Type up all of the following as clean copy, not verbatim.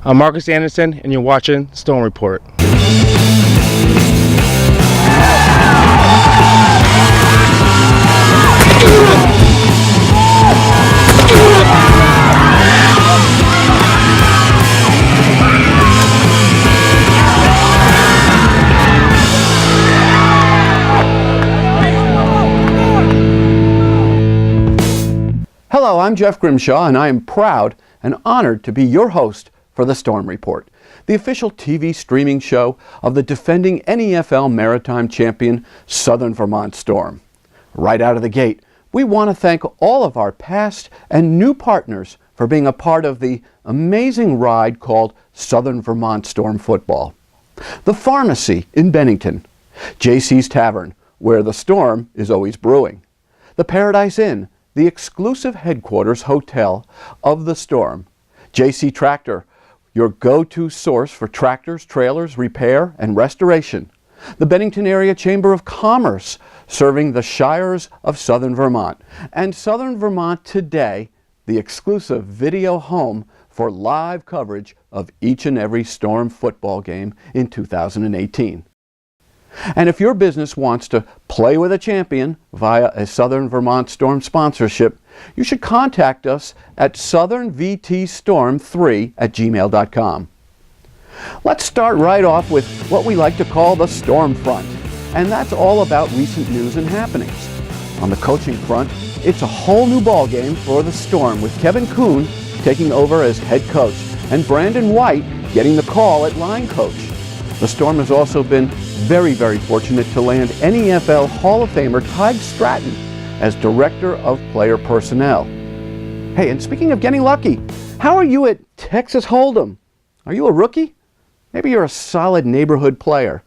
I'm Marcus Anderson, and you're watching Storm Report. Hello, I'm Jeff Grimshaw, and I am proud and honored to be your host for the Storm Report, the official TV streaming show of the defending NEFL Maritime Champion Southern Vermont Storm. Right out of the gate, we want to thank all of our past and new partners for being a part of the amazing ride called Southern Vermont Storm Football. The Pharmacy in Bennington, JC's Tavern, where the Storm is always brewing, the Paradise Inn, the exclusive headquarters hotel of the Storm, JC Tractor, your go-to source for tractors, trailers, repair, and restoration, the Bennington Area Chamber of Commerce, serving the shires of Southern Vermont, and Southern Vermont Today, the exclusive video home for live coverage of each and every Storm football game in 2018. And if your business wants to play with a champion via a Southern Vermont Storm sponsorship, you should contact us at southernvtstorm3@gmail.com. Let's start right off with what we like to call the Storm Front, and that's all about recent news and happenings. On the coaching front, it's a whole new ballgame for the Storm, with Kevin Kuhn taking over as head coach and Brandon White getting the call at line coach. The Storm has also been very fortunate to land NEFL Hall of Famer Tig Stratton as Director of Player Personnel. Hey, and speaking of getting lucky, how are you at Texas Hold'em? Are you a rookie? Maybe you're a solid neighborhood player.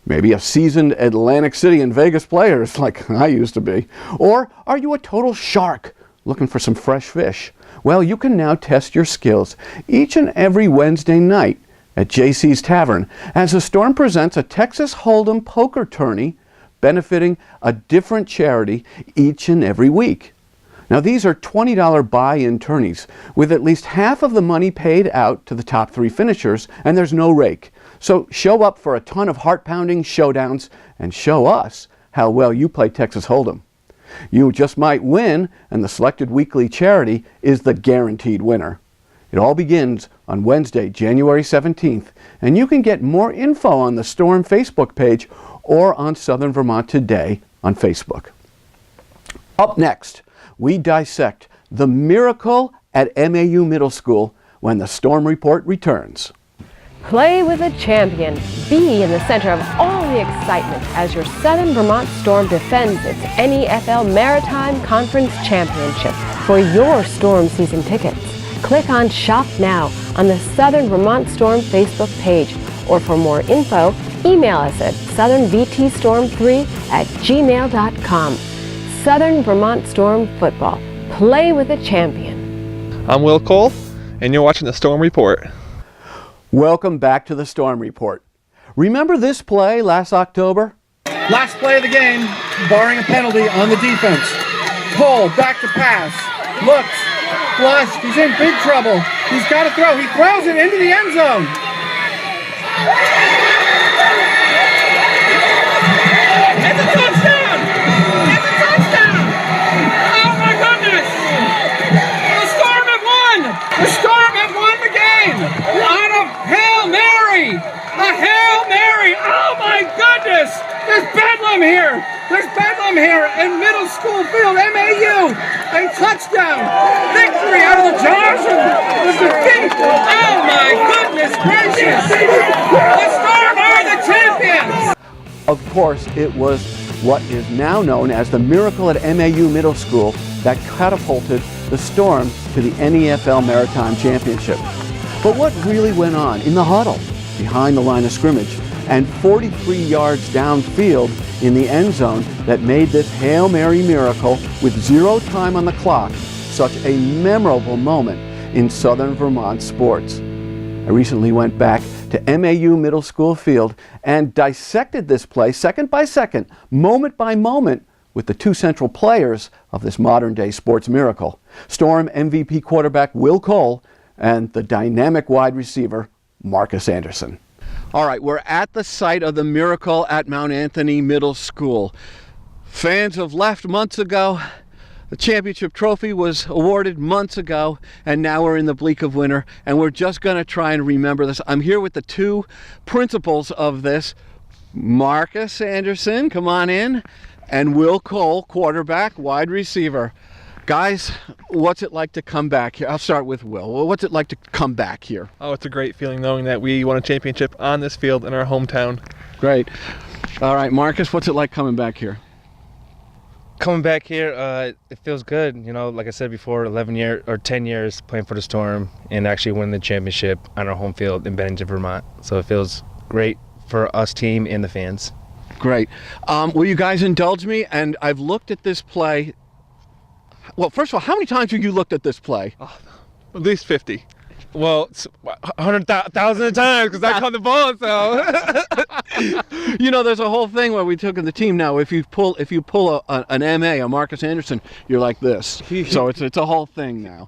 Maybe a seasoned Atlantic City and Vegas player, like I used to be. Or are you a total shark looking for some fresh fish? Well, you can now test your skills each and every Wednesday night at JC's Tavern, as the Storm presents a Texas Hold'em poker tourney benefiting a different charity each and every week. Now, these are $20 buy-in tourneys with at least half of the money paid out to the top 3 finishers, and there's no rake. So show up for a ton of heart-pounding showdowns and show us how well you play Texas Hold'em. You just might win, and the selected weekly charity is the guaranteed winner. It all begins on Wednesday, January 17th, and you can get more info on the Storm Facebook page or on Southern Vermont Today on Facebook. Up next, we dissect the miracle at MAU Middle School when the Storm Report returns. Play with a champion. Be in the center of all the excitement as your Southern Vermont Storm defends its NEFL Maritime Conference Championship. For your Storm season tickets, click on Shop Now on the Southern Vermont Storm Facebook page, or for more info, email us at southernvtstorm3@gmail.com. Southern Vermont Storm Football. Play with a champion. I'm Will Cole, and you're watching the Storm Report. Welcome back to the Storm Report. Remember this play last October? Last play of the game, barring a penalty on the defense. Pull, back to pass, looks, flushed, he's in big trouble. He's got to throw, he throws it into the end zone. It's a touchdown! It's a touchdown! Oh my goodness! The Storm have won! The Storm have won the game! On a Hail Mary! A Hail Mary! Oh my goodness! There's bedlam here! There's bedlam here in middle school field, MAU! A touchdown! Victory out of the jaws of the defeat! Oh my goodness gracious! The Storm are the champions! Of course, it was what is now known as the miracle at MAU Middle School that catapulted the Storm to the NEFL Maritime Championship. But what really went on in the huddle, behind the line of scrimmage, and 43 yards downfield in the end zone that made this Hail Mary miracle with 0 time on the clock such a memorable moment in Southern Vermont sports? I recently went back to MAU Middle School field and dissected this play second by second, moment by moment, with the 2 central players of this modern-day sports miracle. Storm MVP quarterback Will Cole and the dynamic wide receiver, Marcus Anderson. All right, we're at the site of the miracle at Mount Anthony Middle School. Fans have left months ago. The championship trophy was awarded months ago, and now we're in the bleak of winter, and we're just going to try and remember this. I'm here with the two principals of this, Marcus Anderson, come on in, and Will Cole, quarterback, wide receiver. Guys, what's it like to come back here? I'll start with Will. What's it like to come back here? Oh, it's a great feeling knowing that we won a championship on this field in our hometown. Great. All right, Marcus, what's it like coming back here? Coming back here, it feels good. You know, like I said before, 10 years playing for the Storm and actually winning the championship on our home field in Bennington, Vermont. So it feels great for us team and the fans. Great. Will you guys indulge me? And I've looked at this play. Well, first of all, how many times have you looked at this play? Oh, at least 50. Well, 100,000 times because I caught the ball. So You know, there's a whole thing where we took in the team now. If you pull an MA, a Marcus Anderson, you're like this. So it's a whole thing now.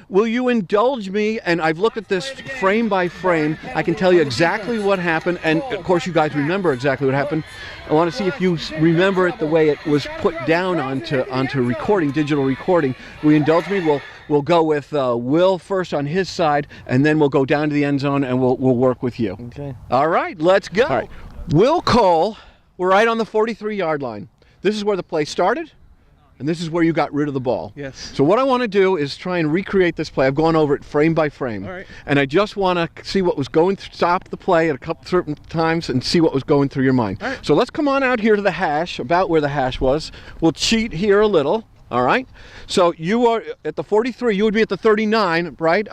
Will you indulge me? And I've looked at this frame by frame. I can tell you exactly what happened, and of course you guys remember exactly what happened. I want to see if you remember it the way it was put down onto recording, digital recording. Will you indulge me? We'll go with Will first on his side, and then we'll go down to the end zone, and we'll work with you. okay. All right, let's go. All right. Will Cole, we're right on the 43-yard line. This is where the play started, and this is where you got rid of the ball. Yes. So what I want to do is try and recreate this play. I've gone over it frame by frame. All right. And I just want to see what was going through, stop the play at a couple certain times and see what was going through your mind. All right. So let's come on out here to the hash, about where the hash was. We'll cheat here a little. All right. So you are at the 43. You would be at the 39, right?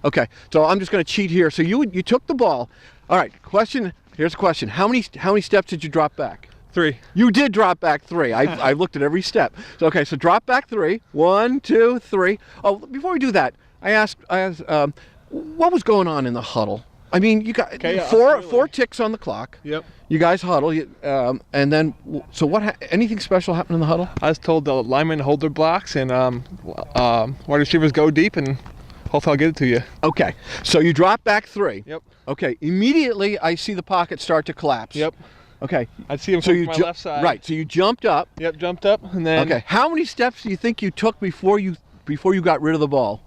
Okay. So I'm just going to cheat here. So you took the ball. All right. Question. Here's a question. How many steps did you drop back? 3. You did drop back 3. I looked at every step. So, okay. So drop back 3. 1, 2, 3. Oh, before we do that, I asked what was going on in the huddle. I mean, you got four ticks on the clock. Yep. You guys huddle, and then so what? Anything special happened in the huddle? I was told the linemen hold their blocks and wide receivers go deep, and hopefully I'll get it to you. Okay, so you drop back 3. Yep. Okay, immediately I see the pocket start to collapse. Yep. Okay. I see him So from my left side. Right. So you jumped up. Yep. Jumped up and then. Okay. How many steps do you think you took before you got rid of the ball?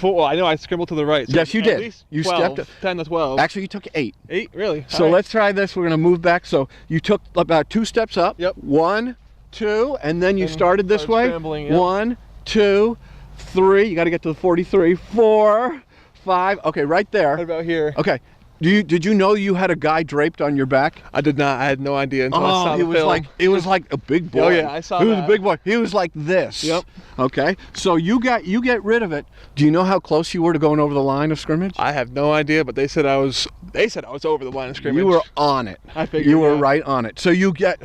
Well, I know I scrambled to the right. So Yes, you at did. least You 12, stepped up. 10 to 12. Actually, you took 8. 8, really? So All right. let's try this. We're going to move back. So you took about 2 steps up. Yep. 1, 2, and then you And started this way. scrambling, yep. 1, 2, 3. You got to get to the 43. 4, 5. Okay, right there. What about here? Okay. Did you know you had a guy draped on your back? I did not. I had no idea until I saw the film. It was like a big boy. Oh, yeah, I saw He was a that. big boy. He was like this. Yep. Okay. So you get rid of it. Do you know how close you were to going over the line of scrimmage? I have no idea, but they said I was over the line of scrimmage. You were on it. I figured, you were yeah. right on it. So you get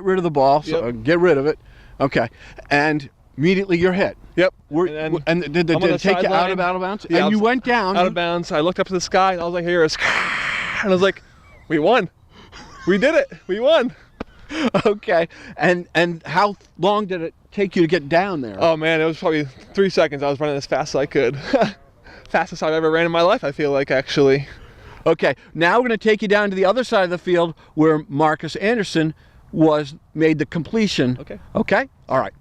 rid of the ball. So Yep. get rid of it. Okay. And immediately you're hit. Yep. And did I'm on it the take you out of sideline. bounds? Yeah, and I you was went down. out of bounds. I looked up to the sky and I was like, "Here is," and I was like, "We won. We did it. We won." Okay. And how long did it take you to get down there? Oh man, it was probably 3 seconds. I was running as fast as I could. Fastest I've ever ran in my life, I feel like, actually. Okay, now we're going to take you down to the other side of the field where Marcus Anderson made the completion. Okay. Okay? All right.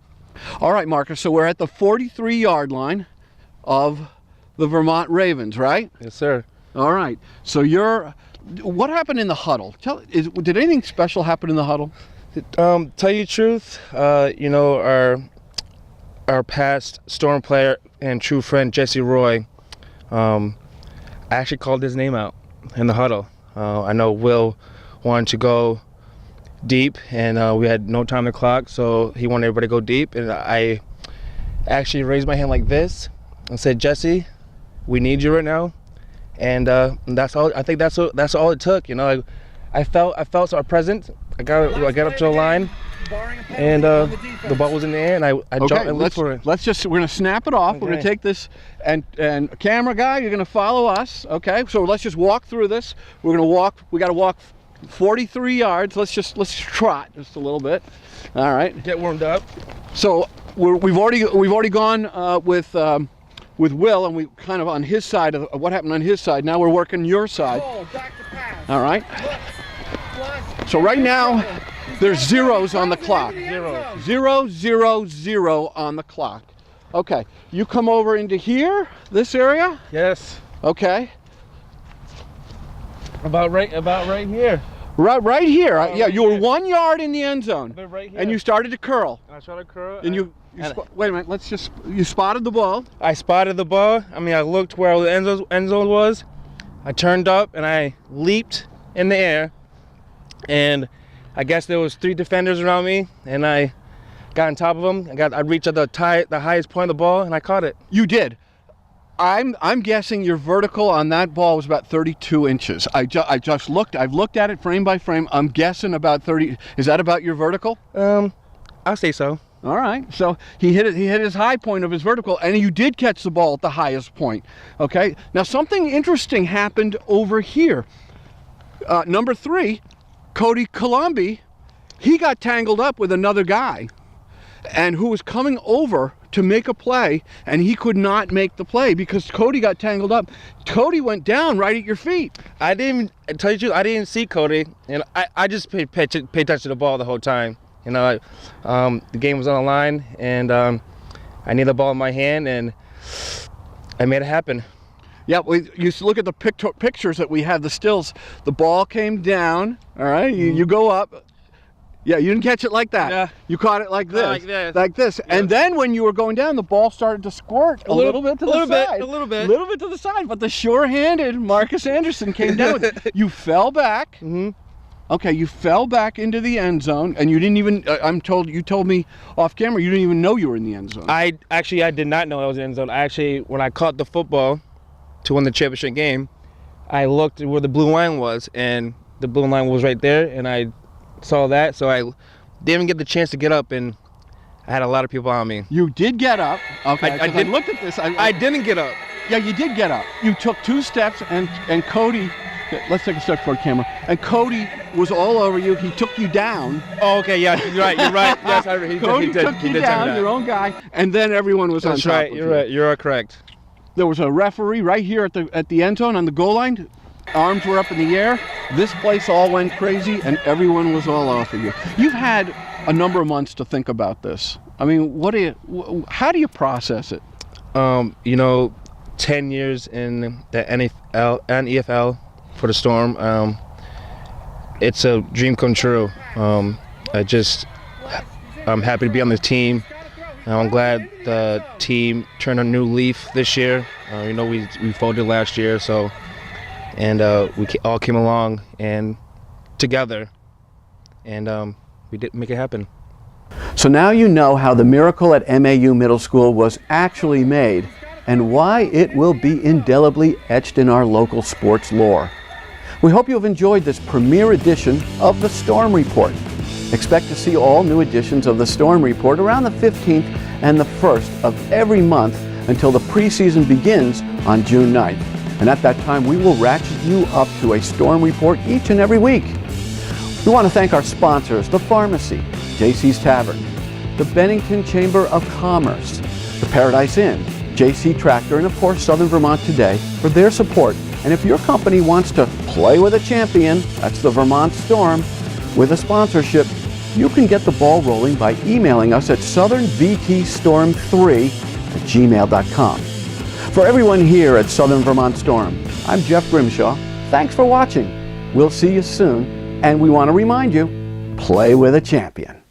All right, Marcus, so we're at the 43-yard line of the Vermont Ravens, right? Yes, sir. All right. So what happened in the huddle? Did anything special happen in the huddle? Tell you the truth, you know, our past Storm player and true friend Jesse Roy, I actually called his name out in the huddle. I know Will wanted to go deep, and we had no time on the clock, so he wanted everybody to go deep, and I actually raised my hand like this and said, "Jesse, we need you right now," and that's all. I think that's all it took. You know, I felt so present. I got up to the line, and the ball was in the air, and I jumped and looked for it. We're gonna snap it off. Okay. We're gonna take this, and camera guy, you're gonna follow us. Okay, so let's just walk through this. We're gonna walk. We got to walk 43 yards. Let's trot just a little bit. All right. Get warmed up. So we've already gone with with Will, and we kind of on his side of what happened on his side. Now we're working your side. Oh, back to pass. All right. Plus, So right now, there's zeros on the clock. Zero. 0, 0, 0 on the clock. Okay, you come over into here, this area. Yes. Okay. About right here. Right here. Yeah, right you were here. 1 yard in the end zone. But right here. And you started to curl. I shot a curl. And wait a minute, you spotted the ball. I spotted the ball. I mean, I looked where the end zone was. I turned up and I leaped in the air. And I guess there was 3 defenders around me, and I got on top of them. I reached at the highest point of the ball, and I caught it. You did. I'm guessing your vertical on that ball was about 32 inches. I just looked. I've looked at it frame by frame. I'm guessing about 30. Is that about your vertical? I'll say so. All right. So he hit it. He hit his high point of his vertical, and you did catch the ball at the highest point. Okay. Now something interesting happened over here. Number 3, Cody Colombi, he got tangled up with another guy, and who was coming over to make a play, and he could not make the play because Cody got tangled up. Cody went down right at your feet. I didn't tell you the truth. I didn't see Cody, and I just paid attention to the ball the whole time. You know, the game was on the line, and I needed the ball in my hand, and I made it happen. Yeah, you look at the pictures that we have, the stills. The ball came down. All right, you go up. Yeah, you didn't catch it like that. Yeah. You caught it like this. Like this. Like this. Yeah. And then when you were going down, the ball started to squirt a little bit to the side. A little bit. A little bit to the side. But the sure-handed Marcus Anderson came down with it. You fell back. Mm-hmm. Okay, you fell back into the end zone, and you didn't even, you told me off camera, you didn't even know you were in the end zone. I did not know I was in the end zone. When I caught the football to win the championship game, I looked where the blue line was, and the blue line was right there, and I saw that, so I didn't even get the chance to get up, and I had a lot of people on me. You did get up. Okay, I did. looked at this. I didn't get up. Yeah, you did get up. You took 2 steps, and Cody, let's take a step toward camera, and Cody was all over you. He took you down. Oh, okay, yeah, you're right. Yes, Cody took you down, your own guy, and then everyone was on That's top right, of you're you. right, you're correct. There was a referee right here at the end zone on the goal line. Arms were up in the air. This place all went crazy, and everyone was all off of you. You've had a number of months to think about this. I mean, how do you process it? 10 years in the NFL for the Storm. It's a dream come true. I'm happy to be on this team. I'm glad the team turned a new leaf this year. We folded last year, and we all came along and together, and we did make it happen. So now you know how the miracle at MAU Middle School was actually made, and why it will be indelibly etched in our local sports lore. We hope you have enjoyed this premiere edition of the Storm Report. Expect to see all new editions of the Storm Report around the 15th and the 1st of every month until the preseason begins on June 9th. And at that time, we will ratchet you up to a Storm Report each and every week. We want to thank our sponsors, the Pharmacy, JC's Tavern, the Bennington Chamber of Commerce, the Paradise Inn, JC Tractor, and of course Southern Vermont Today for their support. And if your company wants to play with a champion, that's the Vermont Storm, with a sponsorship, you can get the ball rolling by emailing us at southernvtstorm3@gmail.com. For everyone here at Southern Vermont Storm, I'm Jeff Grimshaw. Thanks for watching. We'll see you soon, and we want to remind you, play with a champion.